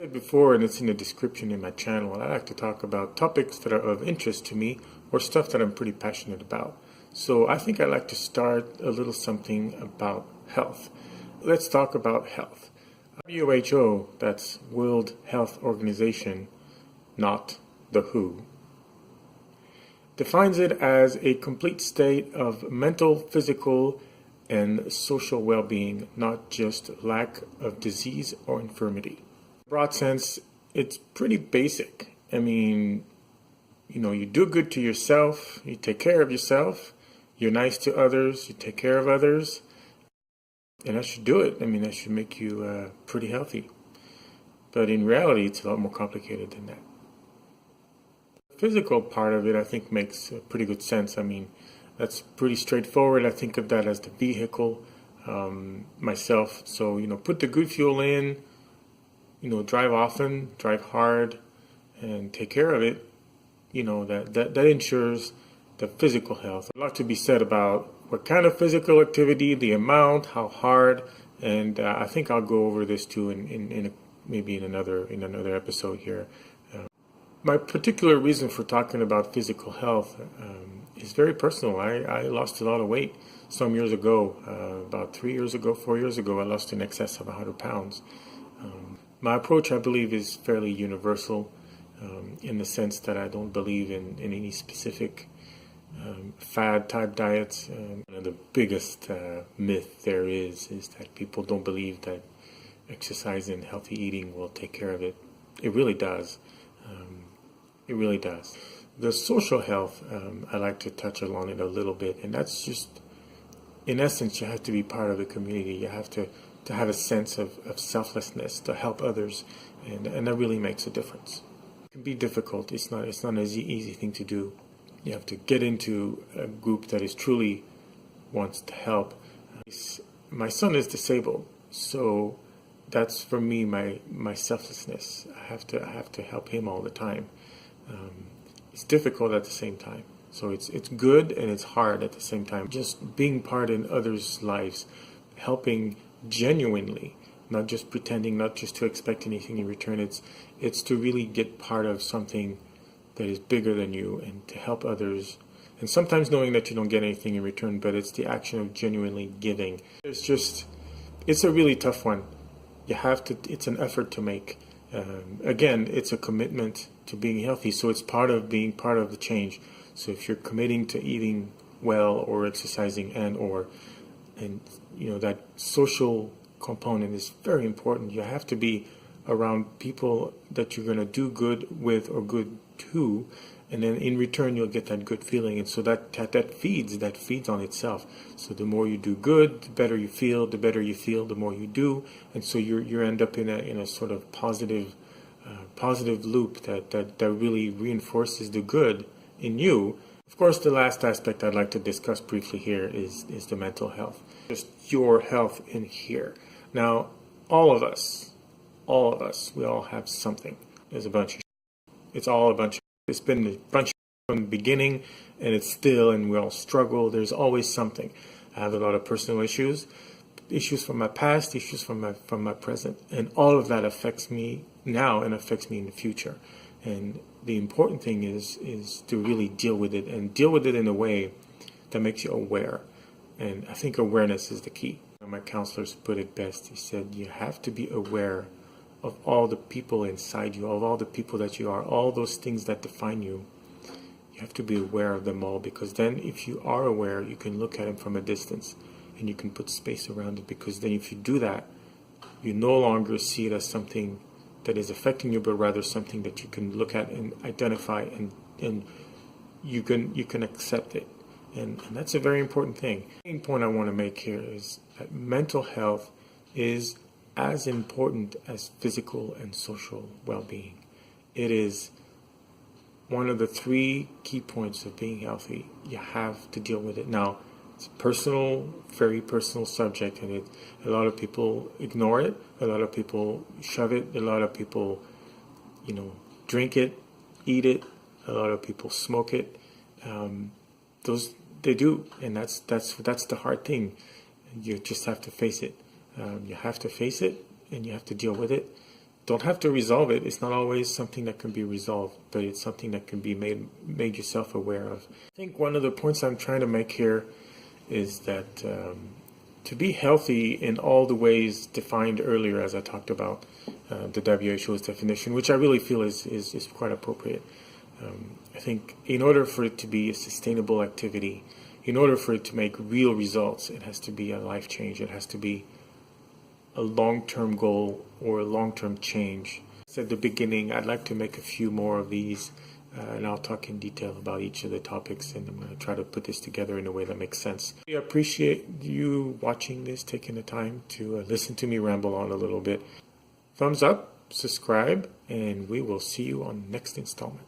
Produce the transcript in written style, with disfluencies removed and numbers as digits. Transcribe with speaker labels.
Speaker 1: Before, and it's in the description in my channel, I like to talk about topics that are of interest to me or stuff that I'm pretty passionate about. So I think I'd like to start a little something about health. Let's talk about health. WHO, that's World Health Organization, not the WHO, defines it as a complete state of mental, physical, and social well-being, not just lack of disease or infirmity. Broad sense, it's pretty basic. I mean, you do good to yourself, you take care of yourself, you're nice to others, you take care of others, and that should do it. I mean, that should make you pretty healthy. But in reality, it's a lot more complicated than that. The physical part of it, I think, makes pretty good sense. I mean, that's pretty straightforward. I think of that as the vehicle myself. So, put the good fuel in, drive often, drive hard, and take care of it. That ensures the physical health. A lot to be said about what kind of physical activity, the amount, how hard, and I think I'll go over this too maybe in another episode here. My particular reason for talking about physical health is very personal. I lost a lot of weight some years ago. About 4 years ago, I lost in excess of 100 pounds. My approach, I believe, is fairly universal in the sense that I don't believe in any specific fad-type diets. The biggest myth there is that people don't believe that exercise and healthy eating will take care of it. It really does. It really does. The social health, I like to touch on it a little bit, and that's just, in essence, you have to be part of the community. You have to have a sense of selflessness, to help others, and that really makes a difference. It can be difficult. It's not an easy thing to do. You have to get into a group that is truly wants to help. My son is disabled, so that's for me my selflessness. I have to help him all the time. It's difficult at the same time. So it's good and it's hard at the same time. Just being part in others' lives, helping genuinely, not just pretending, not just to expect anything in return. It's to really get part of something that is bigger than you and to help others. And sometimes knowing that you don't get anything in return, but it's the action of genuinely giving. It's a really tough one. It's an effort to make. Again, it's a commitment to being healthy, so it's part of being part of the change. So if you're committing to eating well or exercising and that social component is very important. You have to be around people that you're going to do good with or good to, and then in return you'll get that good feeling, and so that feeds on itself. So the more you do good, the better you feel. The better you feel, the more you do, and so you end up in a sort of positive loop that really reinforces the good in you. Of course, the last aspect I'd like to discuss briefly here is the mental health, just your health in here. Now, all of us, we all have something. There's a bunch of it's all a bunch of it's been a bunch of from the beginning, and it's still, and we all struggle. There's always something. I have a lot of personal issues from my past, issues from my present, and all of that affects me now and affects me in the future. And the important thing is to really deal with it, and deal with it in a way that makes you aware. And I think awareness is the key. My counselors put it best. He said, you have to be aware of all the people inside you, of all the people that you are, all those things that define you. You have to be aware of them all, because then if you are aware, you can look at them from a distance and you can put space around it, because then if you do that, you no longer see it as something that is affecting you, but rather something that you can look at and identify, and you can accept it. And that's a very important thing. The main point I want to make here is that mental health is as important as physical and social well-being. It is one of the 3 key points of being healthy. You have to deal with it. Now, it's a personal, very personal subject, and a lot of people ignore it. A lot of people shove it. A lot of people, drink it, eat it. A lot of people smoke it. They do, and that's the hard thing. You just have to face it. You have to face it, and you have to deal with it. don't have to resolve it. It's not always something that can be resolved, but it's something that can be made yourself aware of. I think one of the points I'm trying to make here is that to be healthy in all the ways defined earlier, as I talked about, the WHO's definition, which I really feel is quite appropriate. I think in order for it to be a sustainable activity, in order for it to make real results, it has to be a life change. It has to be a long-term goal or a long-term change. As at the beginning, I'd like to make a few more of these, and I'll talk in detail about each of the topics, and I'm going to try to put this together in a way that makes sense. I appreciate you watching this, taking the time to listen to me ramble on a little bit. Thumbs up, subscribe, and we will see you on the next installment.